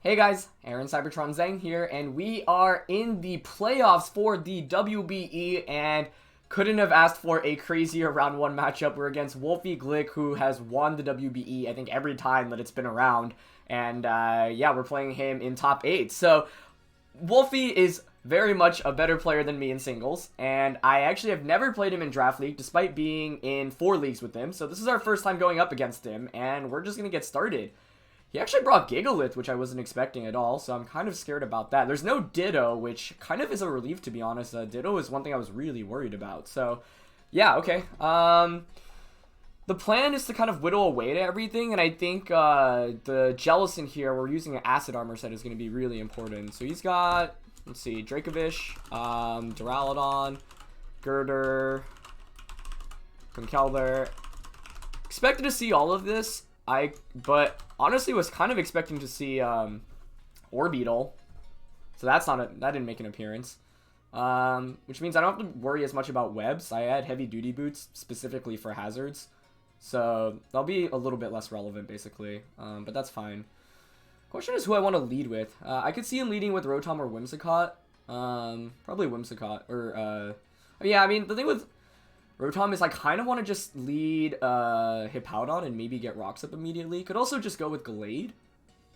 Hey guys, Aaron Cybertron Zhang here, and we are in the playoffs for the WBE, and couldn't have asked for a crazier round one matchup. We're against Wolfe Glick, who has won the WBE, I think, every time that it's been around, and yeah, we're playing him in top 8. So, Wolfe is very much a better player than me in singles, and I actually have never played him in Draft League, despite being in 4 leagues with him, so this is our first time going up against him, and we're just gonna get started. He actually brought Gigalith, which I wasn't expecting at all, so I'm kind of scared about that. There's no Ditto, which kind of is a relief, to be honest. Ditto is one thing I was really worried about. So, yeah, okay. The plan is to kind of whittle away to everything, and I think the Jellicent here, we're using an Acid Armor set, is going to be really important. So he's got, let's see, Dracovish, Duraludon, Girder, Conkeldurr. Expected to see all of this. But honestly was kind of expecting to see Orbeetle, so that didn't make an appearance, which means I don't have to worry as much about webs. I had heavy duty boots specifically for hazards, so they'll be a little bit less relevant basically, but that's fine. Question is who I want to lead with. I could see him leading with Rotom or Whimsicott, probably Whimsicott, or yeah, I mean the thing with Rotom is I kind of want to just lead Hippowdon and maybe get rocks up immediately. Could also just go with Gallade,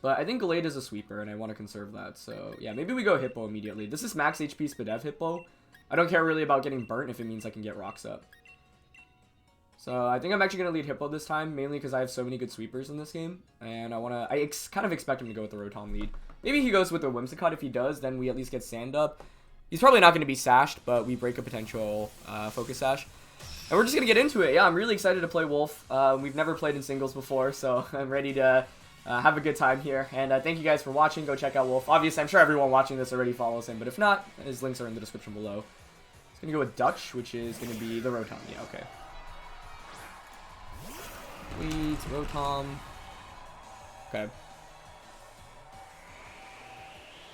but I think Gallade is a sweeper and I want to conserve that. So yeah, maybe we go Hippo immediately. This is max HP Spadev Hippo. I don't care really about getting burnt if it means I can get rocks up. So I think I'm actually going to lead Hippo this time, mainly because I have so many good sweepers in this game. And I kind of expect him to go with the Rotom lead. Maybe he goes with the Whimsicott. If he does, then we at least get Sand up. He's probably not going to be sashed, but we break a potential Focus Sash. And we're just going to get into it. Yeah, I'm really excited to play Wolfe. We've never played in singles before, so I'm ready to have a good time here. And thank you guys for watching. Go check out Wolfe. Obviously, I'm sure everyone watching this already follows him, but if not, his links are in the description below. It's going to go with Dutch, which is going to be the Rotom. Yeah, okay. Leads, Rotom. Okay.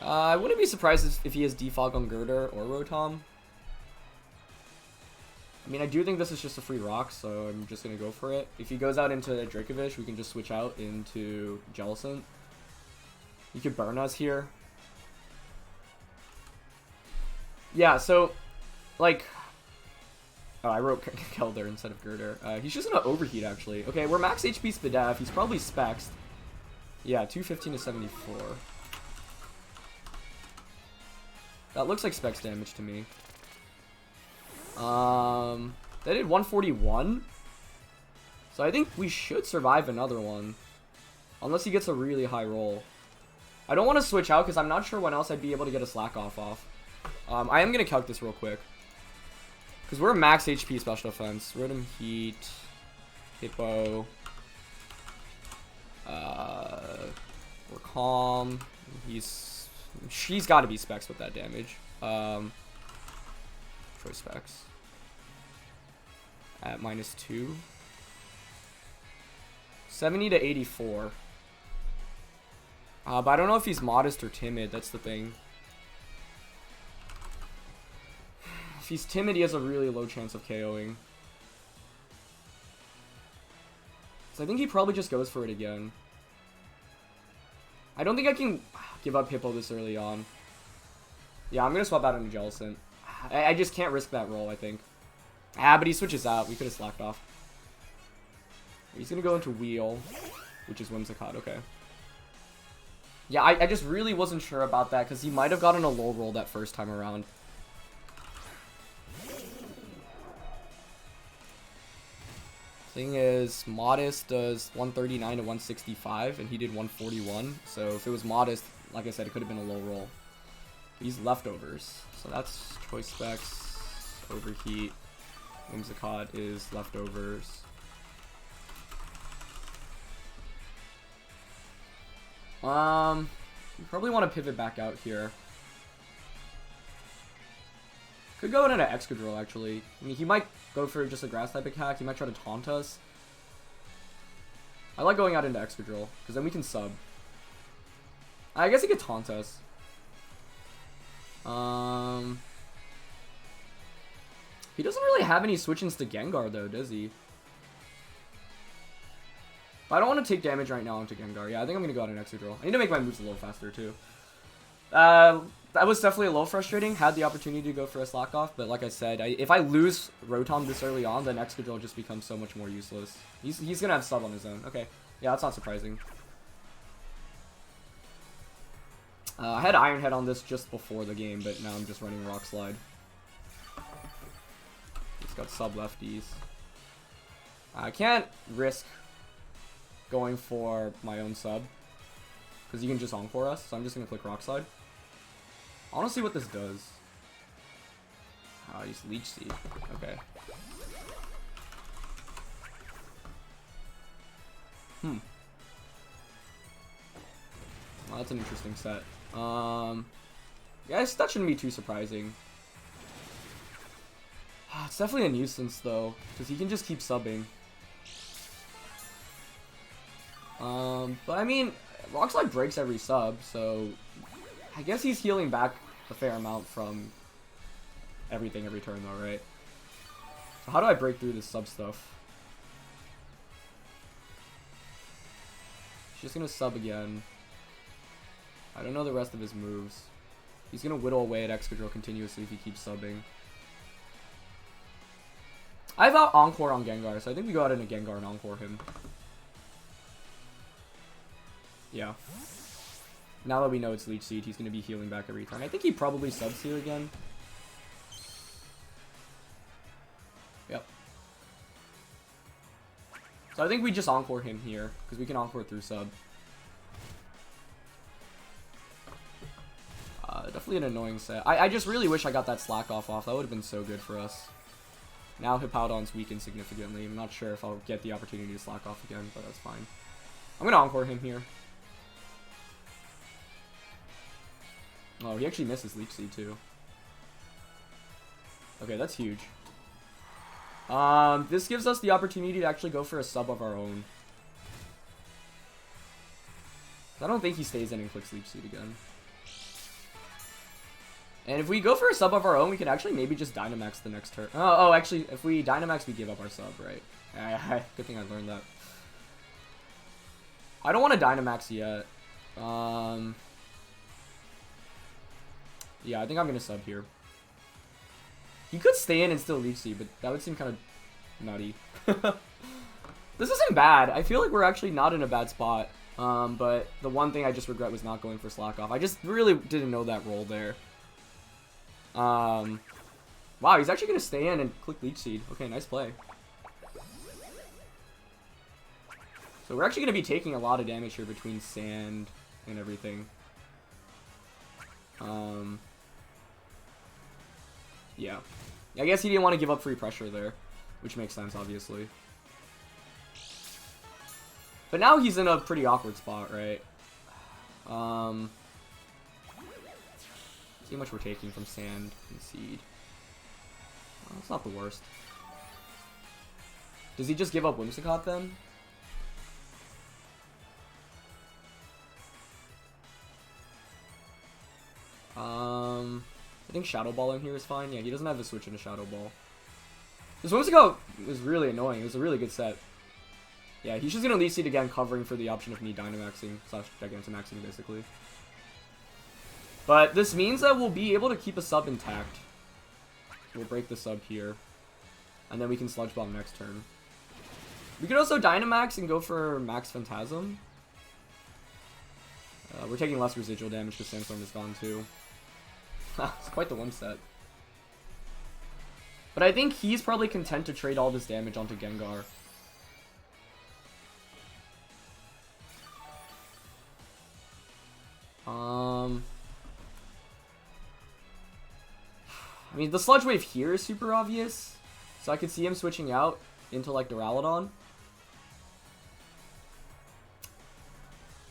I wouldn't be surprised if he has Defog on Girder or Rotom. I mean, I do think this is just a free rock, so I'm just going to go for it. If he goes out into Dracovish, we can just switch out into Jellicent. He could burn us here. Yeah, so, like... Oh, I wrote Conkeldurr instead of Girder. He's just going to overheat, actually. Okay, we're max HP Spadev. He's probably Specs. Yeah, 215 to 74. That looks like Specs damage to me. They did 141. So I think we should survive another one. Unless he gets a really high roll. I don't want to switch out because I'm not sure when else I'd be able to get a Slack off. I am going to calc this real quick. Because we're max HP special defense. Rotom Heat. Hippo. We're calm. She's got to be Specs with that damage. Choice Specs. At -2. 70 to 84. But I don't know if he's modest or timid. That's the thing. If he's timid, he has a really low chance of KOing. So I think he probably just goes for it again. I don't think I can give up Hippo this early on. Yeah, I'm going to swap out into Jellicent. I just can't risk that roll, I think. But he switches out. We could have slacked off. He's going to go into Wheel, which is Whimsicott. Okay. Yeah, I just really wasn't sure about that because he might have gotten a low roll that first time around. Thing is, Modest does 139 to 165, and he did 141. So if it was Modest, like I said, it could have been a low roll. These leftovers. So that's Choice Specs, Overheat. Whimsicott is leftovers. You probably want to pivot back out here. Could go into Excadrill, actually. I mean, he might go for just a grass type attack. He might try to taunt us. I like going out into Excadrill, because then we can sub. I guess he could taunt us. He doesn't really have any switch-ins to Gengar, though, does he? But I don't want to take damage right now onto Gengar. Yeah, I think I'm going to go out an Excadrill. I need to make my moves a little faster, too. That was definitely a little frustrating. Had the opportunity to go for a Slack Off, but like I said, if I lose Rotom this early on, then Excadrill just becomes so much more useless. He's going to have Sub on his own. Okay. Yeah, that's not surprising. I had Iron Head on this just before the game, but now I'm just running Rock Slide. It's got Sub lefties. I can't risk going for my own Sub, because you can just Encore us, so I'm just going to click Rock Slide. I want to see what this does. Use Leech Seed. Okay. Well, that's an interesting set. Yeah, that shouldn't be too surprising. It's definitely a nuisance, though, because he can just keep subbing. But I mean, Rock Slide breaks every sub, so I guess he's healing back a fair amount from everything every turn, though, right? So how do I break through this sub stuff? He's just gonna sub again. I don't know the rest of his moves. He's gonna whittle away at Excadrill continuously if he keeps subbing. I have out Encore on Gengar, so I think we go out in a Gengar and Encore him. Yeah. Now that we know it's Leech Seed, he's going to be healing back every turn. I think he probably subs here again. Yep. So I think we just Encore him here, because we can Encore through sub. Definitely an annoying set. I just really wish I got that Slack Off. That would have been so good for us. Now Hippowdon's weakened significantly. I'm not sure if I'll get the opportunity to Slack Off again, but that's fine. I'm going to Encore him here. Oh, he actually misses Leech Seed too. Okay, that's huge. This gives us the opportunity to actually go for a sub of our own. I don't think he stays in and clicks Leech Seed again. And if we go for a sub of our own, we can actually maybe just Dynamax the next turn. Oh, actually, if we Dynamax, we give up our sub, right? Good thing I learned that. I don't want to Dynamax yet. Yeah, I think I'm going to sub here. He could stay in and still Leech Seed, but that would seem kind of nutty. This isn't bad. I feel like we're actually not in a bad spot. But the one thing I just regret was not going for Slack Off. I just really didn't know that role there. Wow, he's actually going to stay in and click Leech Seed. Okay, nice play. So we're actually going to be taking a lot of damage here between Sand and everything. Yeah. I guess he didn't want to give up free pressure there, which makes sense, obviously. But now he's in a pretty awkward spot, right? See how much we're taking from Sand and Seed. Well, that's not the worst. Does he just give up Whimsicott then? I think Shadow Ball in here is fine. Yeah, he doesn't have to switch into Shadow Ball. This Whimsicott was really annoying. It was a really good set. Yeah, he's just going to Leech Seed again, covering for the option of me Dynamaxing / Gigantamaxing, basically. But this means that we'll be able to keep a sub intact. We'll break the sub here. And then we can Sludge Bomb next turn. We could also Dynamax and go for Max Phantasm. We're taking less residual damage because Sandstorm is gone too. It's quite the one set. But I think he's probably content to trade all this damage onto Gengar. I mean, the Sludge Wave here is super obvious. So I could see him switching out into, like, Duraludon.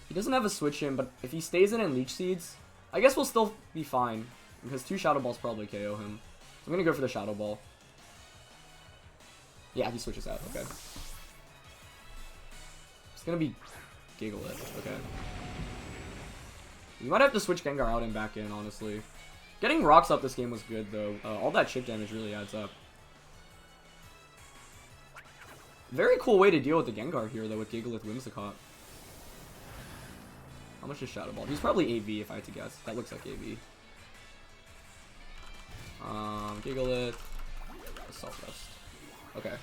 He doesn't have a switch in, but if he stays in and Leech Seeds, I guess we'll still be fine. Because 2 Shadow Balls probably KO him. So I'm going to go for the Shadow Ball. Yeah, he switches out. Okay. It's going to be Gigalith. Okay. You might have to switch Gengar out and back in, honestly. Getting rocks up this game was good, though. All that chip damage really adds up. Very cool way to deal with the Gengar here, though, with Gigalith Whimsicott. How much is Shadow Ball? He's probably AV, if I had to guess. That looks like AV. Gigalith. Assault Vest. Okay.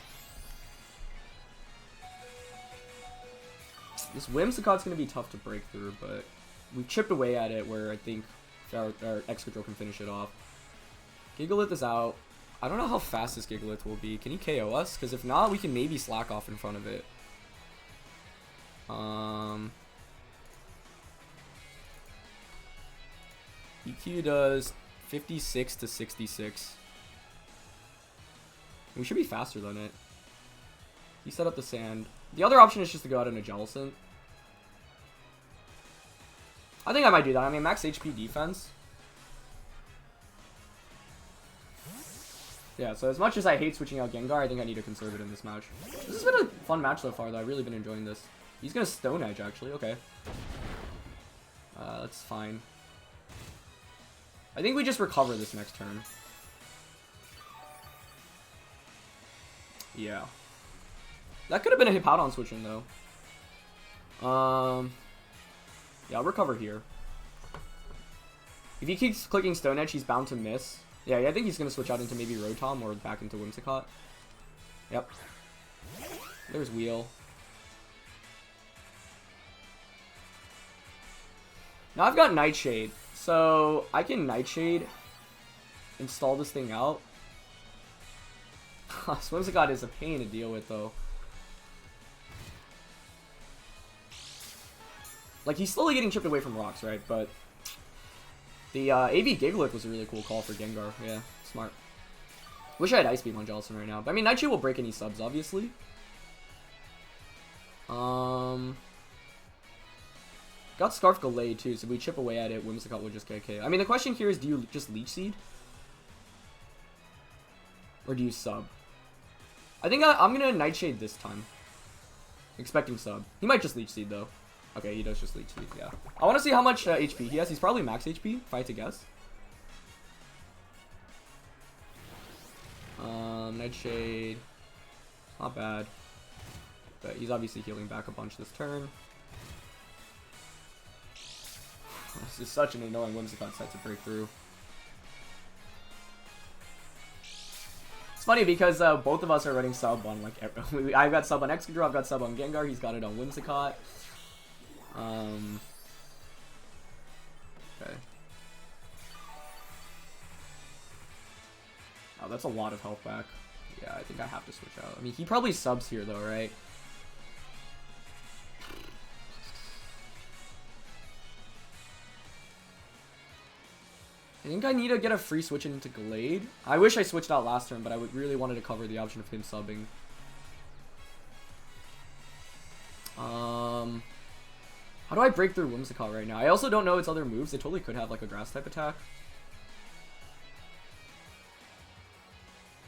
This Whimsicott's going to be tough to break through, but we've chipped away at it where I think our Excadrill can finish it off. Gigalith is out. I don't know how fast this Gigalith will be. Can he KO us? Because if not, we can maybe slack off in front of it. EQ does 56 to 66. We should be faster than it. He set up the sand. The other option is just to go out in a Jellicent. I think I might do that. I mean, max HP defense. Yeah, so as much as I hate switching out Gengar, I think I need to conserve it in this match. This has been a fun match so far, though. I've really been enjoying this. He's going to Stone Edge, actually. Okay. That's fine. I think we just recover this next turn. Yeah. That could have been a Hippowdon switch-in, though. Yeah, I'll recover here. If he keeps clicking Stone Edge, he's bound to miss. Yeah, I think he's going to switch out into maybe Rotom or back into Whimsicott. Yep. There's Wheel. Now I've got Nightshade. So I can Nightshade, install this thing out. Whimsicott is a pain to deal with, though. Like, he's slowly getting chipped away from rocks, right? But the AV Gigalith was a really cool call for Gengar. Yeah, smart. Wish I had Ice Beam on Jellicent right now. But I mean, Nightshade will break any subs, obviously. Got Scarf Gallade too, so if we chip away at it, Whimsicott will just KK. I mean, the question here is, do you just Leech Seed? Or do you sub? I think I'm going to Nightshade this time. Expecting sub. He might just Leech Seed, though. Okay, he does just Leech Seed, yeah. I want to see how much HP he has. He's probably max HP, if I had to guess. Nightshade. Not bad. But he's obviously healing back a bunch this turn. This is such an annoying Whimsicott set to break through. It's funny because both of us are running sub on, like, I've got sub on Excadrill, I've got sub on Gengar, he's got it on Whimsicott. Okay. Oh, that's a lot of health back. Yeah, I think I have to switch out. I mean, he probably subs here, though, right? I think I need to get a free switch into Gallade. I wish I switched out last turn, but I would really wanted to cover the option of him subbing. How do I break through Whimsicott right now? I also don't know its other moves. It totally could have like a grass type attack.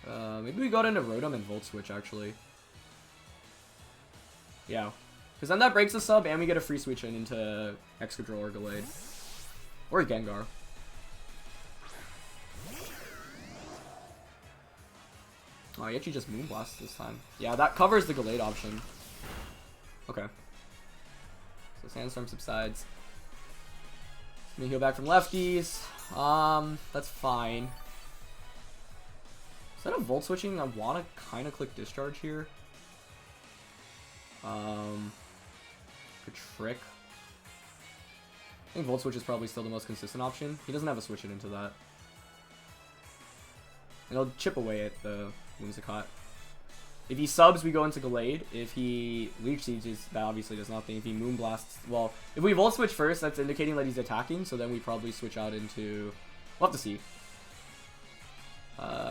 Maybe we got into Rotom and Volt Switch actually. Yeah. Because then that breaks the sub and we get a free switch in into Excadrill or Gallade. Or Gengar. Oh, I actually just Moonblast this time. Yeah, that covers the Gallade option. Okay. So Sandstorm subsides. Let me heal back from lefties. That's fine. Instead of Volt Switching, I want to kind of click Discharge here. Good trick. I think Volt Switch is probably still the most consistent option. He doesn't have a switch it into that. And he'll chip away at the Whimsicott. If he subs, we go into Gallade. If he Leech Seeds, that obviously does nothing. If he Moonblasts, well, if we Volt Switch first, that's indicating that he's attacking, so then we probably switch out into... We'll have to see.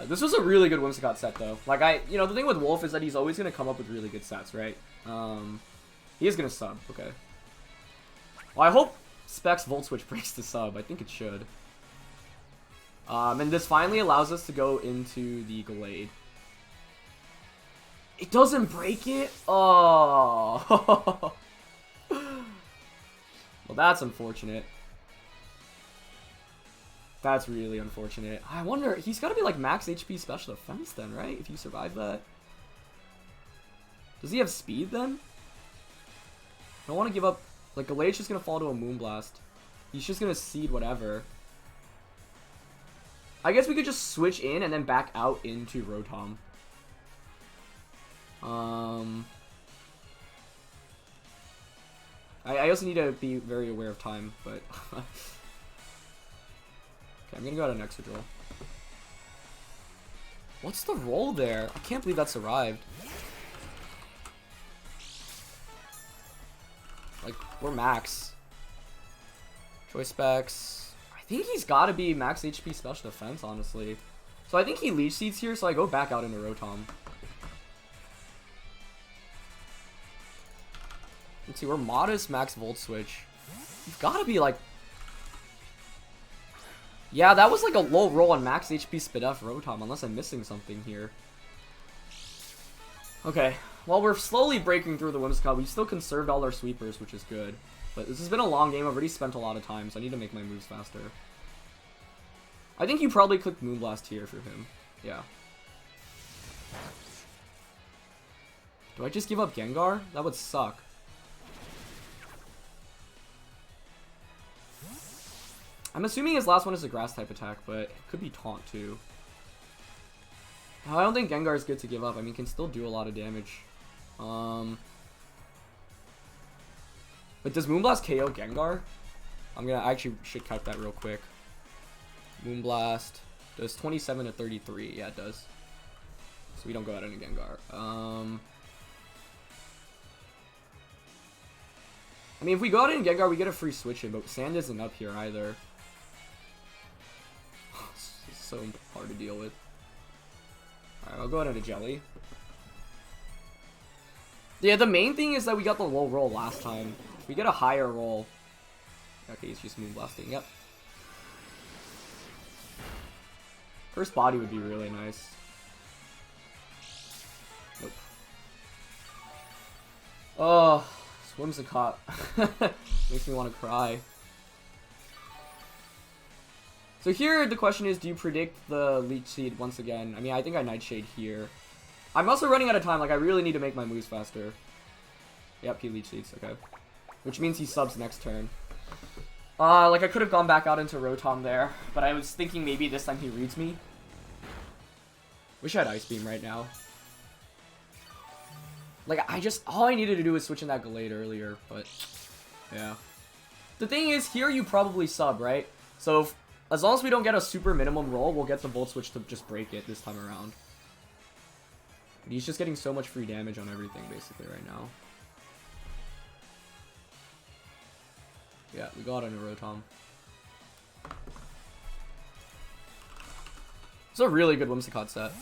This was a really good Whimsicott set, though. Like, the thing with Wolf is that he's always going to come up with really good sets, right? He is going to sub, okay. Well, I hope Specs Volt Switch breaks the sub. I think it should. And this finally allows us to go into the Gallade. It doesn't break it? Oh. Well, that's unfortunate. That's really unfortunate. I wonder, he's got to be like max HP special defense then, right? If you survive that. Does he have speed then? I don't want to give up. Like, Gallade's just going to fall to a Moonblast. He's just going to seed whatever. I guess we could just switch in and then back out into Rotom. I also need to be very aware of time, but... Okay, I'm going to go out an Exegol. What's the roll there? I can't believe that survived. Like, we're max. Choice specs. I think he's got to be max HP special defense, honestly. So I think he Leech Seeds here, so I go back out into Rotom. Let's see, we're modest max Volt Switch. You've got to be like... Yeah, that was like a low roll on max HP Spidef Rotom, unless I'm missing something here. Okay, well, we're slowly breaking through the Whimsicott. We still conserved all our sweepers, which is good. But this has been a long game. I've already spent a lot of time, so I need to make my moves faster. I think you probably clicked Moonblast here for him. Yeah. Do I just give up Gengar? That would suck. I'm assuming his last one is a grass type attack, but it could be taunt too. I don't think Gengar is good to give up. I mean, he can still do a lot of damage. But does Moonblast KO Gengar? I actually should calc that real quick. Moonblast does 27 to 33. Yeah, it does. So we don't go out into Gengar. I mean, if we go out in Gengar, we get a free switch in, but Sand isn't up here either. It's so hard to deal with. Alright, I'll go out into Jelly. Yeah, the main thing is that we got the low roll last time. If we get a higher roll... Okay, he's just Moonblasting. Yep. First body would be really nice. Nope. Oh, Whimsicott. Makes me want to cry. So here, the question is, do you predict the Leech Seed once again? I mean, I think I Nightshade here. I'm also running out of time. Like, I really need to make my moves faster. Yep, he Leech Seeds. Okay. Which means he subs next turn. Like, I could have gone back out into Rotom there, but I was thinking maybe this time he reads me. Wish I had Ice Beam right now. Like, all I needed to do was switch in that Gallade earlier, but, yeah. The thing is, here you probably sub, right? So, as long as we don't get a super minimum roll, we'll get the Volt Switch to just break it this time around. He's just getting so much free damage on everything, basically, right now. Yeah, we got it in a Rotom. It's a really good Whimsicott set.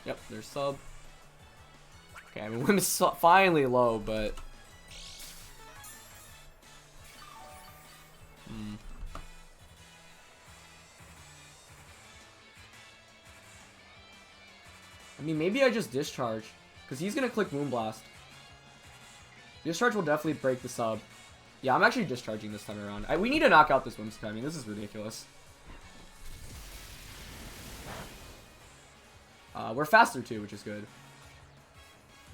Yep, there's sub. Okay, I mean, Whim's finally low, but... I mean, maybe I just Discharge, because he's going to click Moonblast. Discharge will definitely break the sub. Yeah, I'm actually Discharging this time around. We need to knock out this Whimsicott. I mean, this is ridiculous. We're faster too, which is good.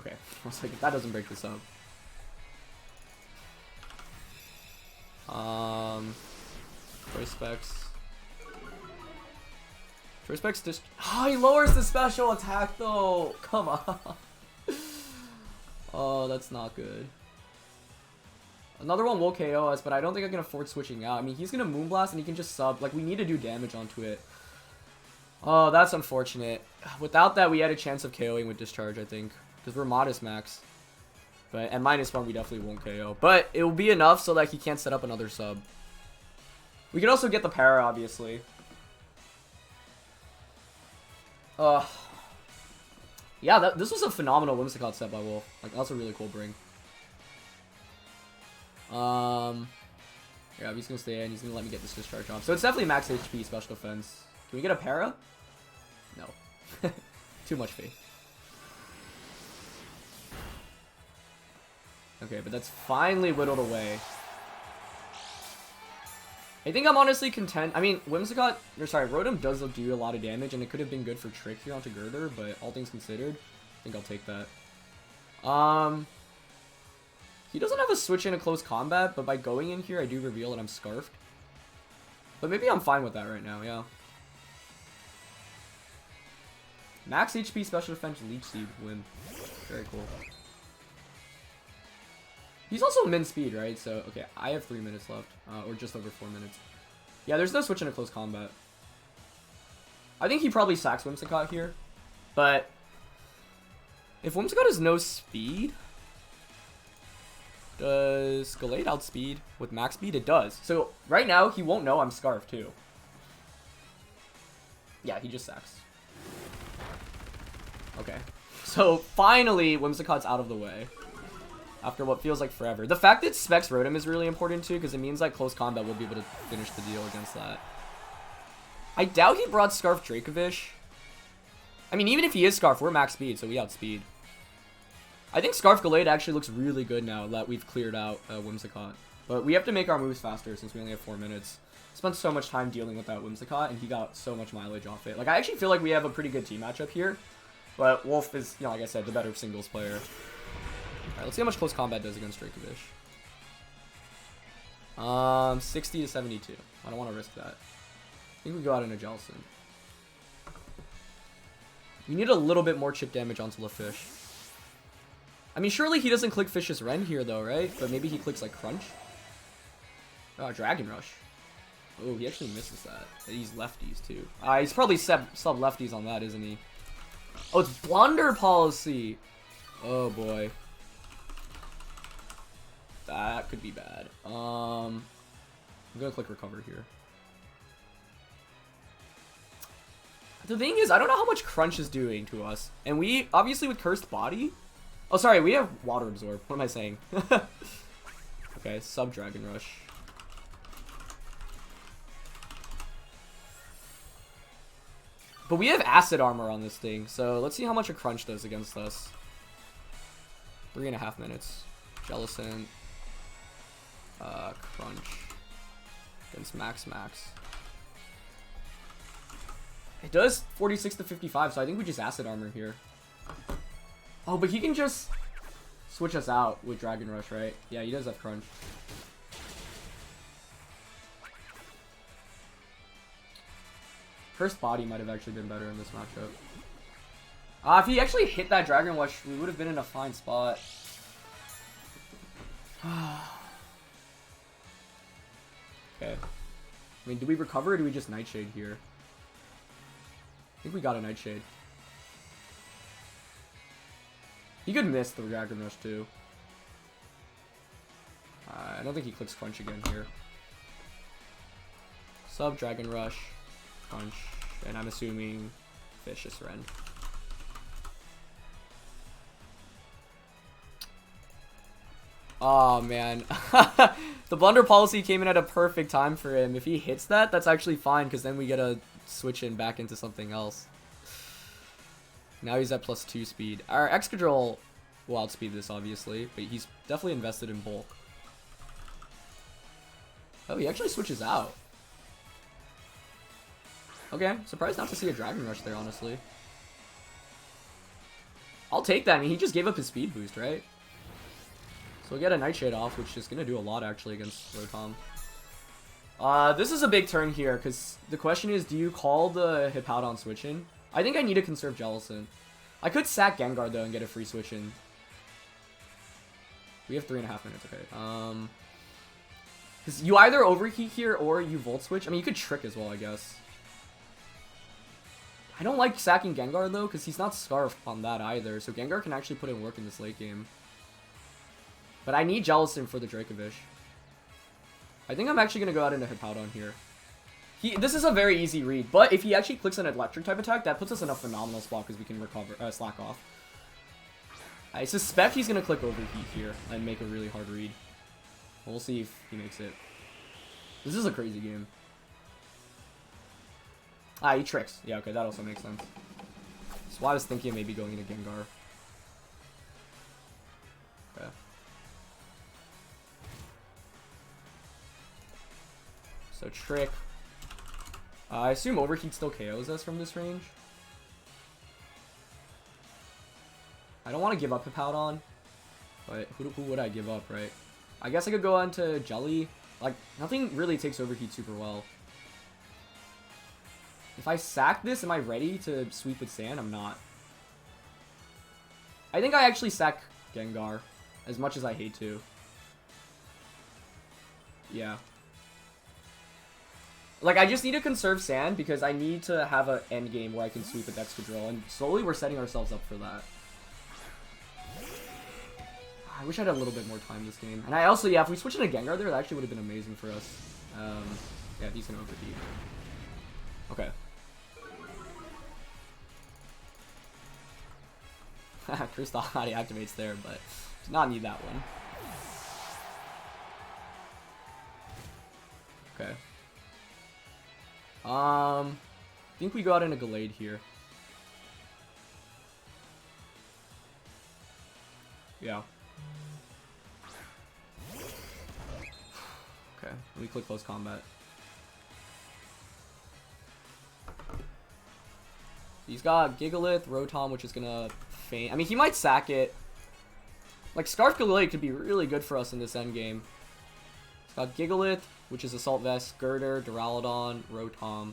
Okay, I was like, if that doesn't break the sub. Choice specs. Choice specs just... Oh, he lowers the special attack though! Come on. Oh, that's not good. Another one will KO us, but I don't think I can afford switching out. I mean, he's gonna Moonblast and he can just sub. Like, we need to do damage onto it. Oh, that's unfortunate. Without that, we had a chance of KOing with Discharge, I think. Because we're modest max. But at -1, we definitely won't KO. But it will be enough so that he can't set up another sub. We can also get the para, obviously. Yeah, this was a phenomenal Whimsicott set by Wolfe. Like, that's a really cool bring. Yeah, he's gonna stay in. He's gonna let me get this Discharge off. So it's definitely max HP special defense. Can we get a para? No. Too much faith. Okay, but that's finally whittled away. I think I'm honestly content. I mean, Whimsicott, or sorry, Rotom does do a lot of damage, and it could have been good for Trick here onto Girder, but all things considered, I think I'll take that. He doesn't have a switch in a close combat, but by going in here, I do reveal that I'm Scarfed. But maybe I'm fine with that right now, yeah. Max HP, Special Defense, Leech Seed, win. Very cool. He's also min speed, right? So, okay, I have 3 minutes left. Or just over 4 minutes. Yeah, there's no switch in a close combat. I think he probably sacks Whimsicott here. But if Whimsicott has no speed, does Gallade outspeed with max speed? It does. So right now, he won't know I'm Scarf too. Yeah, he just sacks. Okay. So finally, Whimsicott's out of the way. After what feels like forever. The fact that Specs Rotom is really important too, because it means like close combat will be able to finish the deal against that. I doubt he brought Scarf Dracovish. I mean, even if he is Scarf, we're max speed, so we outspeed. I think Scarf Gallade actually looks really good now that we've cleared out Whimsicott. But we have to make our moves faster since we only have 4 minutes. Spent so much time dealing with that Whimsicott, and he got so much mileage off it. Like, I actually feel like we have a pretty good team matchup here. But Wolf is, you know, like I said, the better singles player. Alright, let's see how much close combat does against Dracovish. 60 to 72. I don't want to risk that. I think we go out in a Jellicent. We need a little bit more chip damage onto LaFish. I mean, surely he doesn't click Fish's Ren here, though, right? But maybe he clicks, like, Crunch. Oh, Dragon Rush. Oh, he actually misses that. He's lefties, too. He's probably sub-lefties on that, isn't he? Oh, it's Blunder Policy! Oh, boy. That could be bad. I'm gonna click Recover here. The thing is, I don't know how much Crunch is doing to us. And we, obviously with Cursed Body... Oh, sorry, we have Water Absorb. What am I saying? Okay, Sub-Dragon Rush. But we have Acid Armor on this thing, so let's see how much a Crunch does against us. 3.5 minutes. Jellicent. Crunch. Against Max. It does 46 to 55, so I think we just Acid Armor here. Oh, but he can just switch us out with Dragon Rush, right? Yeah, he does have Crunch. Cursed Body might have actually been better in this matchup. If he actually hit that Dragon Rush, we would have been in a fine spot. Okay. I mean, do we recover or do we just Nightshade here? I think we got a Nightshade. He could miss the Dragon Rush too. I don't think he clicks Crunch again here. Sub Dragon Rush, Crunch, and I'm assuming Vicious Ren. Oh man, the Blunder Policy came in at a perfect time for him. If he hits that, that's actually fine because then we get to switch in back into something else. Now he's at +2 speed. Our Excadrill will outspeed this, obviously, but he's definitely invested in bulk. Oh, he actually switches out. Okay, surprised not to see a Dragon Rush there, honestly. I'll take that. I mean, he just gave up his speed boost, right? So we'll get a Nightshade off, which is going to do a lot, actually, against Rotom. This is a big turn here, because the question is, do you call the Hippowdon switch in? I think I need to conserve Jellicent. I could sack Gengar, though, and get a free switch in. We have 3.5 minutes, okay. Because you either overheat here, or you Volt Switch. I mean, you could Trick as well, I guess. I don't like sacking Gengar, though, because he's not Scarfed on that either. So Gengar can actually put in work in this late game. But I need Jellicent for the Dracovish. I think I'm actually going to go out into Hippowdon here. This is a very easy read, but if he actually clicks an electric type attack, that puts us in a phenomenal spot because we can recover, slack off. I suspect he's going to click Overheat here and make a really hard read. We'll see if he makes it. This is a crazy game. He tricks. Yeah, okay, that also makes sense. That's why I was thinking of maybe going into Gengar. Okay. So Trick. I assume Overheat still KOs us from this range. I don't want to give up Hippowdon, but who would I give up, right? I guess I could go on to Jelly. Like, nothing really takes Overheat super well. If I sack this, am I ready to sweep with Sand? I'm not. I think I actually sack Gengar, as much as I hate to. Yeah. Like, I just need to conserve Sand because I need to have an end game where I can sweep with Excadrill, and slowly we're setting ourselves up for that. I wish I had a little bit more time this game. And I also, yeah, if we switch into Gengar there, that actually would have been amazing for us. Yeah, he's gonna overheat. Okay. Crystal Hottie activates there, but did not need that one. Okay. I think we go out in a Gallade here. Yeah. Okay, let me click close combat. He's got Gigalith, Rotom, which is gonna faint. I mean, he might sack it. Like, Scarf Gallade could be really good for us in this endgame. He's got Gigalith, which is Assault Vest, Girder, Duraludon, Rotom.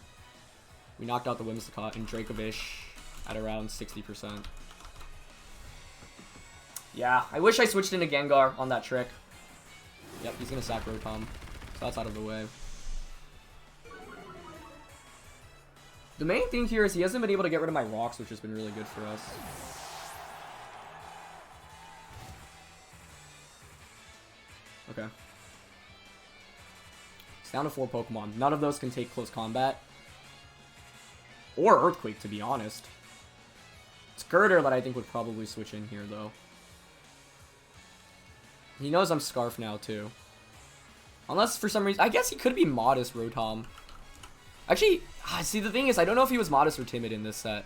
We knocked out the Whimsicott and Dracovish at around 60%. Yeah, I wish I switched into Gengar on that trick. Yep, he's gonna sack Rotom. So that's out of the way. The main thing here is he hasn't been able to get rid of my rocks, which has been really good for us. Okay. It's down to 4 Pokemon. None of those can take close combat. Or Earthquake, to be honest. It's Girder that I think would probably switch in here, though. He knows I'm Scarf now, too. Unless, for some reason... I guess he could be Modest Rotom. Actually, see, the thing is, I don't know if he was Modest or Timid in this set.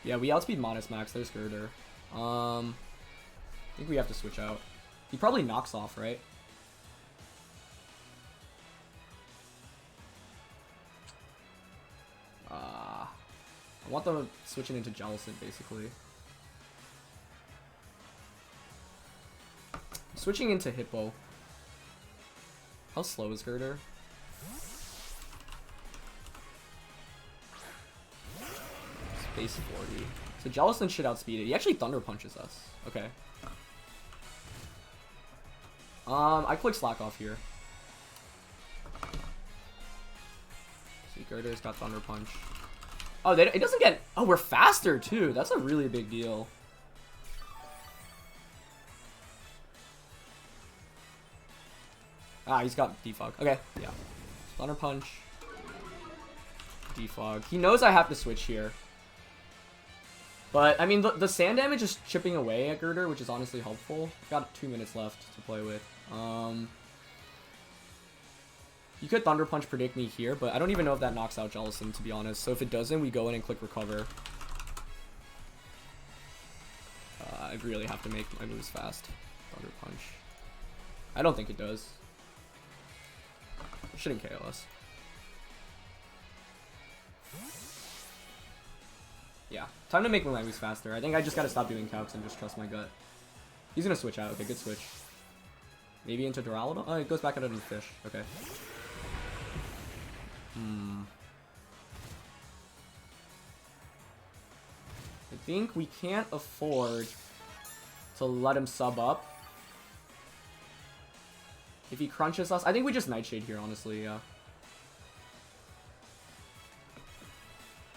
Yeah, we outspeed Modest Max. There's Girder. I think we have to switch out. He probably knocks off, right? I want them switching into Jellicent, basically. Switching into Hippo. How slow is Girder? Space 40. So Jellicent should outspeed it. He actually Thunder Punches us. Okay. I click Slack off here. See, Girder's got Thunder Punch. Oh, it doesn't get... Oh, we're faster, too. That's a really big deal. Ah, he's got Defog. Okay, yeah. Thunder Punch. Defog. He knows I have to switch here. But, I mean, the sand damage is chipping away at Girder, which is honestly helpful. Got 2 minutes left to play with. You could Thunder Punch predict me here, but I don't even know if that knocks out Jellicent, to be honest. So if it doesn't, we go in and click Recover. I really have to make my moves fast. Thunder Punch. I don't think it does. It shouldn't KO us. Yeah, time to make my moves faster. I think I just gotta stop doing calcs and just trust my gut. He's gonna switch out. Okay, good switch. Maybe into Duraludon? Oh, it goes back out into the fish. Okay. I think we can't afford to let him sub up. If he crunches us, I think we just Nightshade here, honestly, yeah.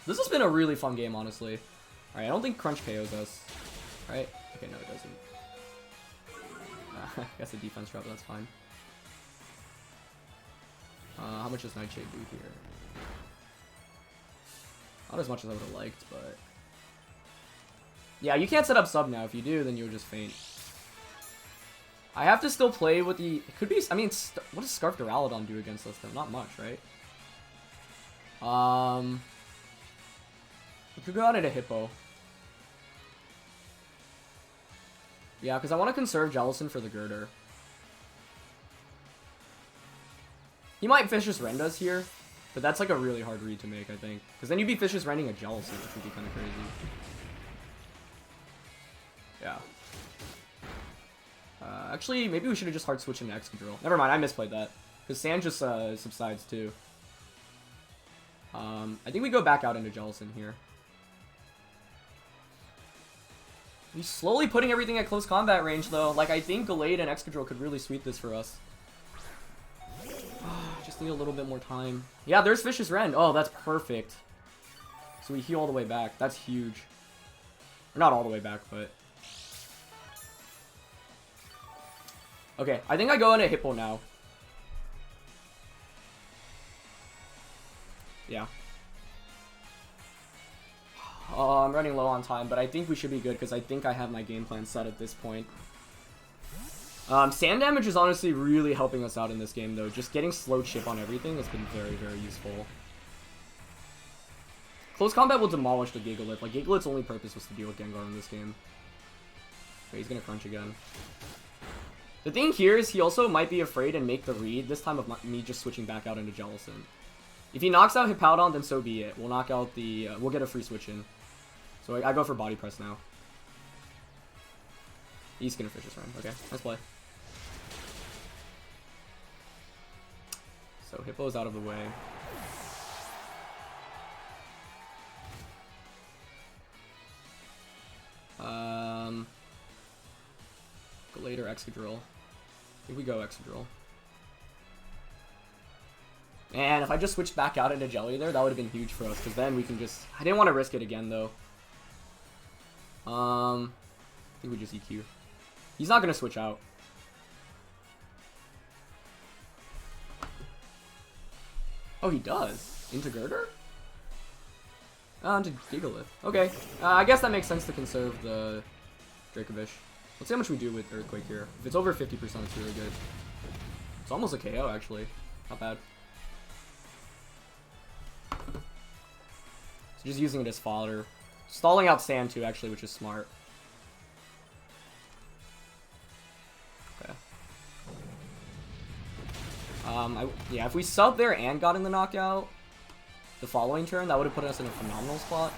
This has been a really fun game, honestly. Alright, I don't think Crunch KOs us. Right? Okay, no, it doesn't. I guess the defense drop, that's fine. How much does Nightshade do here? Not as much as I would have liked, but... Yeah, you can't set up sub now. If you do, then you'll just faint. I have to still play with the... It could be... I mean, what does Scarf Duraludon do against us, though? Not much, right? We could go out into Hippo. Yeah, because I want to conserve Jellicent for the Girder. He might Vicious Rend us here, but that's like a really hard read to make, I think. Because then you'd be Vicious Rending a Jealousy, which would be kind of crazy. Yeah. Actually, maybe we should have just hard switched into Excadrill. Never mind, I misplayed that. Because Sand just subsides too. I think we go back out into Jellicent here. He's slowly putting everything at close combat range, though. Like, I think Gallade and Excadrill could really sweep this for us. Just need a little bit more time. Yeah, there's Vicious Rend. Oh, that's perfect. So we heal all the way back. That's huge. Or not all the way back, but... Okay, I think I go into Hippo now. Yeah. I'm running low on time, but I think we should be good because I think I have my game plan set at this point. Sand damage is honestly really helping us out in this game, though. Just getting slow chip on everything has been very, very useful. Close combat will demolish the Gigalith. Like, Gigalith's only purpose was to deal with Gengar in this game. Okay, he's gonna crunch again. The thing here is he also might be afraid and make the read this time of me just switching back out into Jellicent. If he knocks out Hippowdon, then so be it. We'll knock out the... we'll get a free switch in. So I go for Body Press now. He's gonna Vicious Rend. Okay, nice play. So Hippo's out of the way. Gallade or Excadrill. I think we go Excadrill. Man, if I just switched back out into Jelly there, that would have been huge for us, because then we can just... I didn't want to risk it again, though. I think we just EQ. He's not going to switch out. Oh, he does? Into Girder? Into Gigalith. Okay. I guess that makes sense to conserve the Dracovish. Let's see how much we do with Earthquake here. If it's over 50%, it's really good. It's almost a KO, actually. Not bad. So just using it as fodder. Stalling out Sand too, actually, which is smart. Okay. Yeah, if we sub there and got in the knockout the following turn, that would have put us in a phenomenal spot.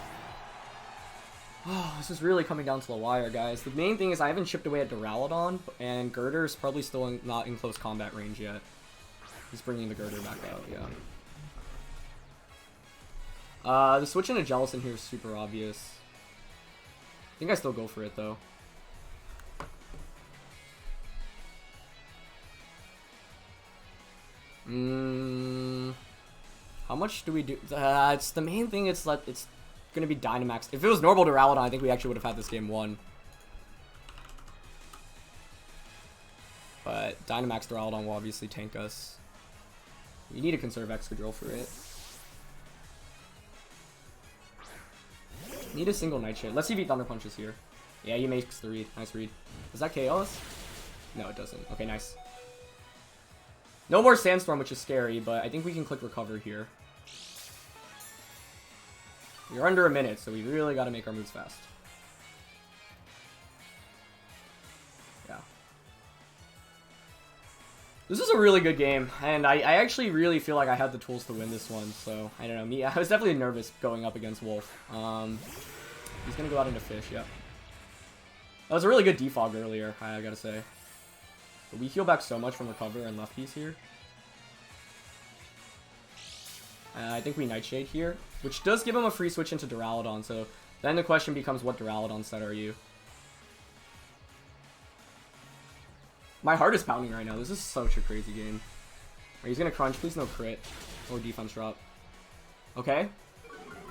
Oh, this is really coming down to the wire, guys. The main thing is I haven't chipped away at Duraludon, and Girder's probably still not in close combat range yet. He's bringing the Girder back out, yeah. The switch into Jellicent here is super obvious. I think I still go for it, though. How much do we do? It's the main thing. It's like it's gonna be Dynamax. If it was normal Duraludon, I think we actually would have had this game won. But Dynamax Duraludon will obviously tank us. We need to conserve Excadrill for it. Need a single Nightshade. Let's see if he Thunder Punches here. Yeah, he makes the read. Nice read. Does that KO us? No, it doesn't. Okay, nice. No more Sandstorm, which is scary, but I think we can click Recover here. We're under a minute, so we really got to make our moves fast. Yeah. This is a really good game, and I actually really feel like I had the tools to win this one, so I don't know. I was definitely nervous going up against Wolf. He's going to go out into Fish, yep. That was a really good defog earlier, I gotta say. But we heal back so much from Recover and left piece here. I think we Nightshade here, which does give him a free switch into Duraludon, so then the question becomes, what Duraludon set are you? My heart is pounding right now. This is such a crazy game. Right, he's gonna crunch. Please no crit or defense drop. Okay.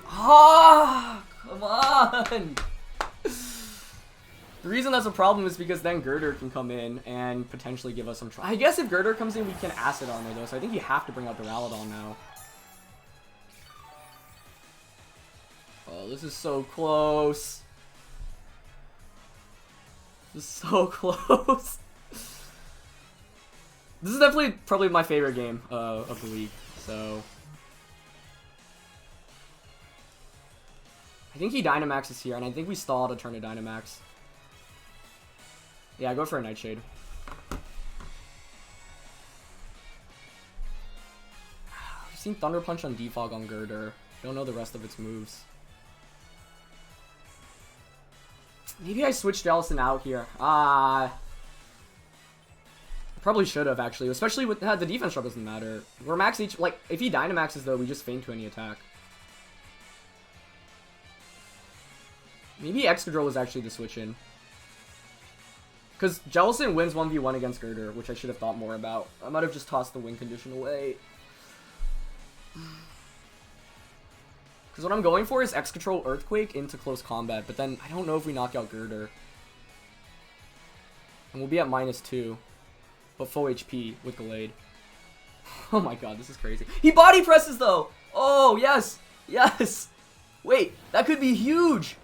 Ah, come on. The reason that's a problem is because then Girder can come in and potentially give us some trouble. I guess if Girder comes in, we can Acid Armor, though, so I think you have to bring out Duraludon now. Oh, this is so close. This is so close. This is definitely probably my favorite game of the league, so... I think he Dynamaxes here, and I think we stall to turn to Dynamax. Yeah, go for a Nightshade. seen Thunder Punch on Defog on Girder. Don't know the rest of its moves. Maybe I switched Jellison out here. Probably should have, actually. Especially with the defense drop doesn't matter. We're max each... Like, if he Dynamaxes, though, we just feint to any attack. Maybe Excadrill was actually the switch in. Because Jellison wins 1v1 against Girder, which I should have thought more about. I might have just tossed the win condition away. Because what I'm going for is X-Control Earthquake into close combat, but then I don't know if we knock out Girder. And we'll be at -2, but full HP with Gallade. Oh my god, this is crazy. He body presses though! Oh, yes! Yes! Wait, that could be huge!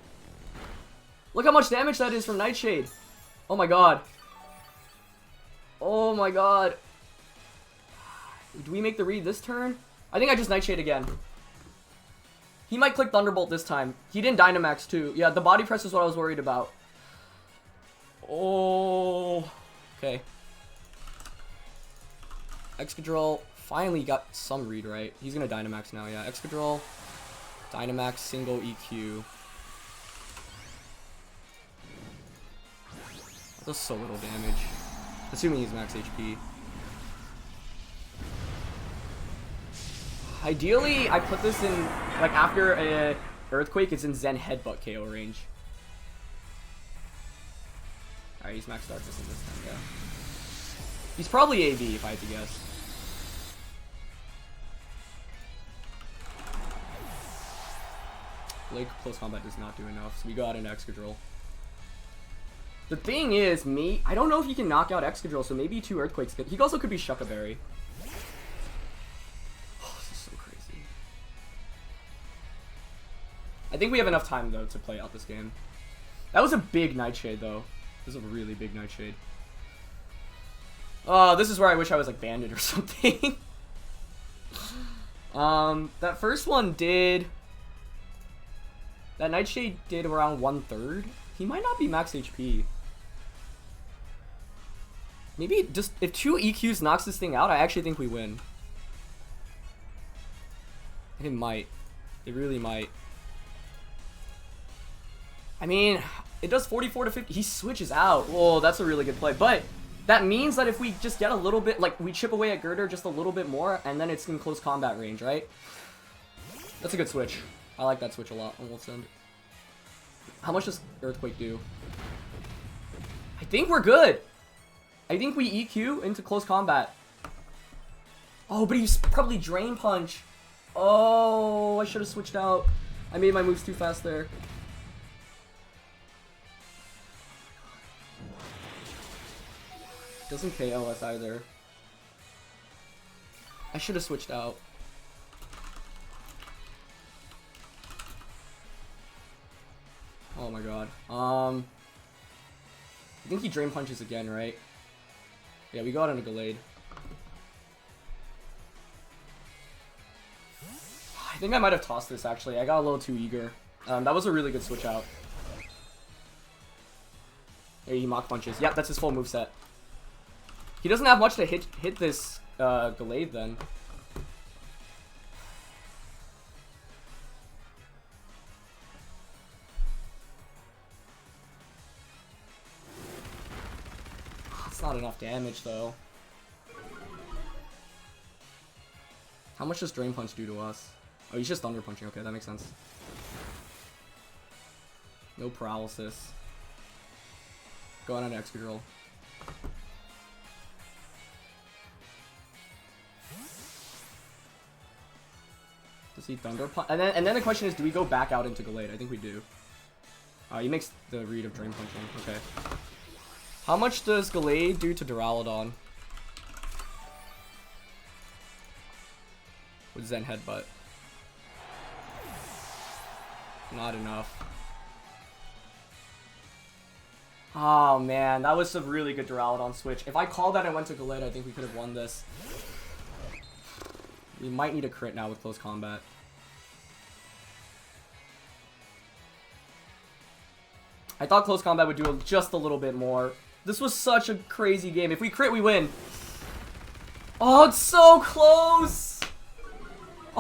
Look how much damage that is from Nightshade. Oh my god. Oh my god. Do we make the read this turn? I think I just Nightshade again. He might click Thunderbolt this time. He didn't Dynamax too. Yeah, the body press is what I was worried about. Oh. Okay. Excadrill finally got some read right. He's gonna Dynamax now, yeah. Excadrill, Dynamax, single EQ. That does so little damage. Assuming he's max HP. Ideally, I put this in, like, after a Earthquake, it's in Zen Headbutt KO range. Alright, he's max Darkness in this time, yeah. He's probably AV, if I had to guess. Blake close combat does not do enough, so we go out into Excadrill. The thing is, I don't know if he can knock out Excadrill, so maybe 2 Earthquakes. He also could be Shuckaberry. I think we have enough time, though, to play out this game. That was a big Nightshade, though. This is a really big Nightshade. This is where I wish I was, like, Banded or something. That first one did... That Nightshade did around 1/3. He might not be max HP. Maybe just... If 2 EQs knocks this thing out, I actually think we win. It might. It really might. I mean, it does 44 to 50. He switches out. Whoa, that's a really good play. But that means that if we just get a little bit, like, we chip away at Girder just a little bit more, and then it's in close combat range, right? That's a good switch. I like that switch a lot on Wolf's End. How much does Earthquake do? I think we're good. I think we EQ into close combat. Oh, but he's probably Drain Punch. Oh, I should have switched out. I made my moves too fast there. Doesn't KO us either. I should have switched out. Oh my god. I think he Drain Punches again, right? Yeah, we go out on a Gallade. I think I might have tossed this, actually. I got a little too eager. That was a really good switch out. There, he Mach Punches. Yep, that's his full moveset. He doesn't have much to hit this Gallade then. That's not enough damage though. How much does Drain Punch do to us? Oh, he's just Thunder Punching. Okay, that makes sense. No paralysis. Go on an Excadrill. Does he Thunder Punch? And then the question is, do we go back out into Gallade? I think we do. He makes the read of Drain Punching. Okay. How much does Gallade do to Duraludon? With Zen Headbutt. Not enough. Oh man, that was a really good Duraludon switch. If I called that and went to Gallade, I think we could have won this. We might need a crit now with close combat. I thought close combat would do just a little bit more. This was such a crazy game. If we crit, we win. Oh, it's so close!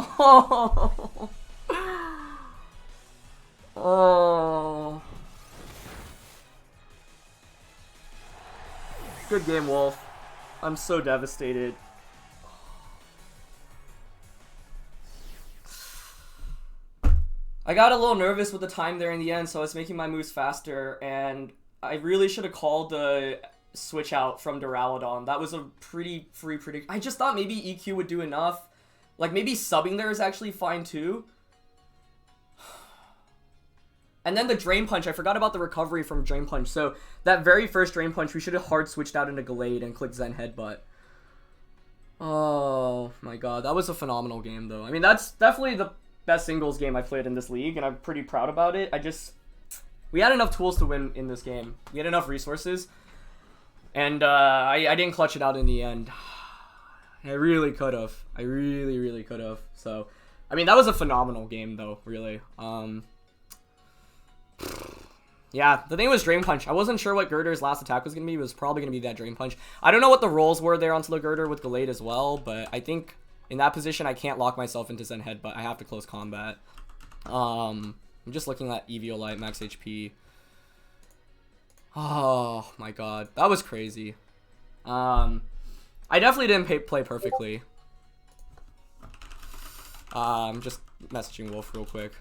Oh. Oh. Good game, Wolf. I'm so devastated. I got a little nervous with the time there in the end, so I was making my moves faster, and I really should have called the switch out from Duraludon. That was a pretty free prediction. I just thought maybe EQ would do enough. Like, maybe subbing there is actually fine, too. And then the Drain Punch. I forgot about the recovery from Drain Punch. So, that very first Drain Punch, we should have hard switched out into Gallade and clicked Zen Headbutt. Oh, my God. That was a phenomenal game, though. I mean, that's definitely the best singles game I played in this league, and I'm pretty proud about it. We had enough tools to win in this game. We had enough resources. And I didn't clutch it out in the end. I really could have. I really, really could have. So, I mean, that was a phenomenal game, though, really. Yeah, the thing was Drain Punch. I wasn't sure what Girder's last attack was going to be. It was probably going to be that Drain Punch. I don't know what the rolls were there onto the Girder with Gallade as well, but I think in that position, I can't lock myself into Zen Headbutt. I have to close combat. I'm just looking at Eviolite, max HP. Oh, my God. That was crazy. I definitely didn't play perfectly. I'm just messaging Wolf real quick.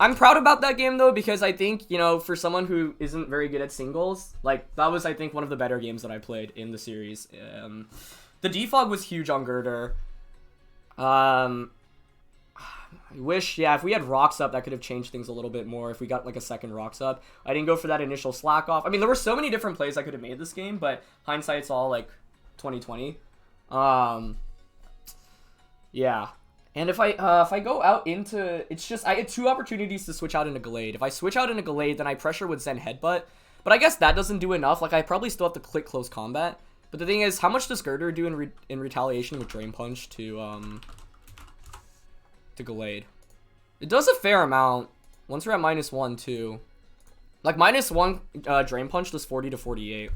I'm proud about that game, though, because I think, you know, for someone who isn't very good at singles, like, that was, I think, one of the better games that I played in the series. The defog was huge on Girder. I wish, yeah, if we had Rocks up, that could have changed things a little bit more if we got, like, a second Rocks up. I didn't go for that initial slack off. I mean, there were so many different plays I could have made this game, but hindsight's all, like, 2020. Yeah. And if I go out into, it's just, I had two opportunities to switch out into Gallade. If I switch out into Gallade, then I pressure with Zen Headbutt. But I guess that doesn't do enough. Like, I probably still have to click close combat. But the thing is, how much does Girder do in retaliation with Drain Punch to Gallade? It does a fair amount. Once we're at -1, too. Like, -1 Drain Punch does 40 to 48.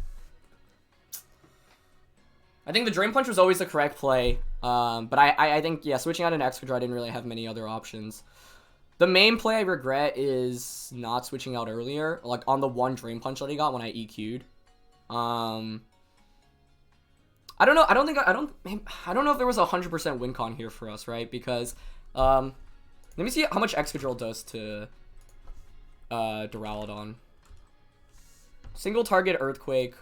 I think the Drain Punch was always the correct play. But I think, yeah, switching out into Excadrill, I didn't really have many other options. The main play I regret is not switching out earlier, like on the one Drain Punch that I got when I EQ'd. I don't know. I don't know if there was a 100% win con here for us, right? Because let me see how much Excadrill does to Duraludon. Single target Earthquake.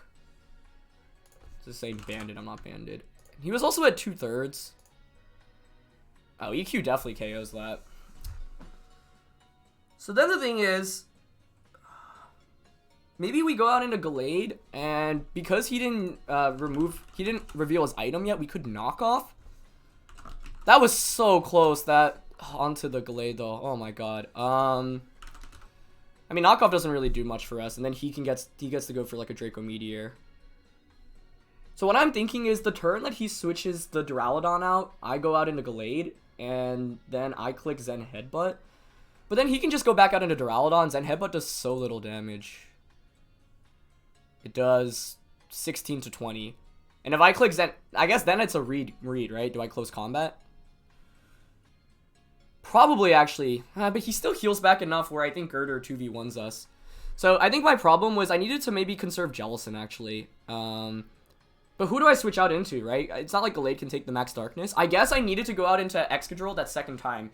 Just say banded. I'm not banded. He was also at 2/3. Oh, EQ definitely KOs that. So then the thing is, maybe we go out into Gallade, and because he didn't reveal his item yet, we could knock off. That was so close. That onto the Gallade though. Oh my God. I mean, knockoff doesn't really do much for us, and then he gets to go for like a Draco Meteor. So what I'm thinking is the turn that he switches the Duraludon out, I go out into Gallade, and then I click Zen Headbutt. But then he can just go back out into Duraludon. Zen Headbutt does so little damage. It does 16 to 20. And if I click Zen, I guess then it's a read, right? Do I close combat? Probably, actually. But he still heals back enough where I think Girder 2v1s us. So I think my problem was I needed to maybe conserve Jellicent, actually. But who do I switch out into, right? It's not like Gallade can take the max darkness. I guess I needed to go out into Excadrill that second time.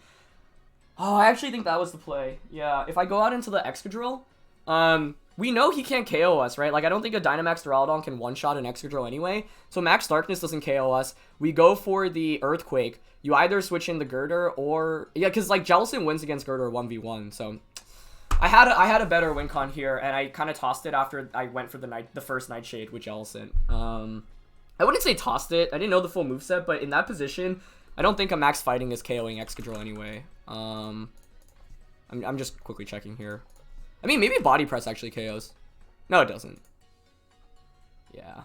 Oh, I actually think that was the play. Yeah, if I go out into the Excadrill, we know he can't KO us, right? Like, I don't think a Dynamax Duraludon can one-shot an Excadrill anyway. So max darkness doesn't KO us. We go for the Earthquake. You either switch in the Girder or... Yeah, because, like, Jellicent wins against Girder 1v1, so... I had a better win con here, and I kind of tossed it after I went for the first Nightshade with Jellicent. I wouldn't say tossed it. I didn't know the full moveset, but in that position, I don't think a max fighting is KOing Excadrill anyway. I'm just quickly checking here. I mean, maybe Body Press actually KOs. No, it doesn't. Yeah.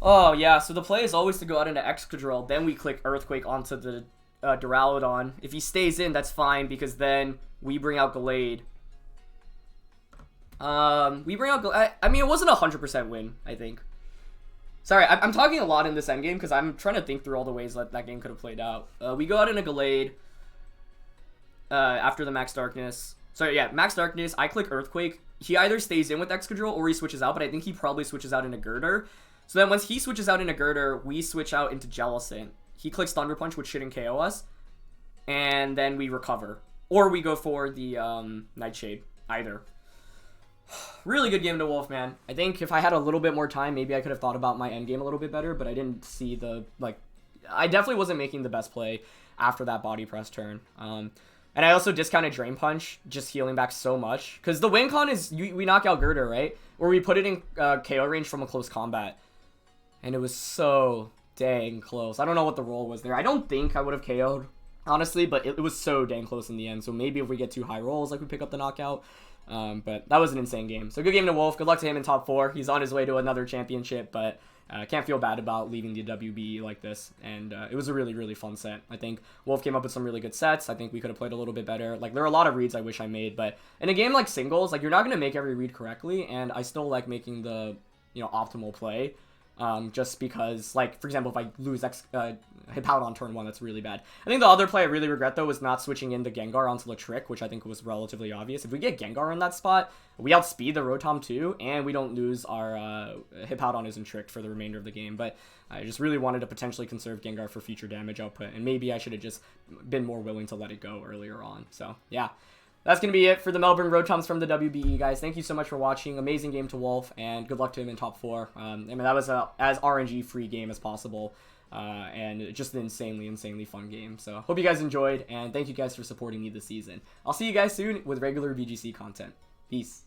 Oh, yeah, so the play is always to go out into Excadrill, then we click Earthquake onto the Duraludon. If he stays in, that's fine, because then we bring out Gallade. We bring out Gallade. I mean, it wasn't a 100% win, I think. Sorry, I'm talking a lot in this endgame because I'm trying to think through all the ways that game could have played out. We go out in a Gallade after the Max Darkness. Sorry, yeah, Max Darkness. I click Earthquake. He either stays in with Excadrill or he switches out, but I think he probably switches out into Girder. So then once he switches out into Girder, we switch out into Jellicent. He clicks Thunder Punch, which shouldn't KO us. And then we recover. Or we go for the Nightshade. Either. Really good game to Wolf, man. I think if I had a little bit more time, maybe I could have thought about my endgame a little bit better, but I didn't see the, like, I definitely wasn't making the best play after that body press turn. And I also discounted Drain Punch, just healing back so much. Because the win con is, we knock out Girder, right? Or we put it in KO range from a close combat. And it was so dang close. I don't know what the roll was there. I don't think I would have KO'd, honestly, but it was so dang close in the end. So maybe if we get 2 high rolls, like we pick up the knockout. But that was an insane game. So good game to Wolf. Good luck to him in top 4. He's on his way to another championship, but can't feel bad about leaving the WBE like this. And it was a really, really fun set. I think Wolf came up with some really good sets. I think we could have played a little bit better. Like, there are a lot of reads I wish I made, but in a game like singles, like, you're not going to make every read correctly, and I still like making the, optimal play. Just because, like, for example, if I lose Hippowdon on turn 1, that's really bad. I think the other play I really regret, though, was not switching in the Gengar onto the Trick, which I think was relatively obvious. If we get Gengar in that spot, we outspeed the Rotom too, and we don't lose our Hippowdon isn't tricked for the remainder of the game. But I just really wanted to potentially conserve Gengar for future damage output, and maybe I should have just been more willing to let it go earlier on. So, yeah. That's going to be it for the Melbourne Rotoms from the WBE, guys. Thank you so much for watching. Amazing game to Wolf, and good luck to him in top 4. I mean, that was as RNG-free game as possible, and just an insanely, insanely fun game. So, hope you guys enjoyed, and thank you guys for supporting me this season. I'll see you guys soon with regular VGC content. Peace.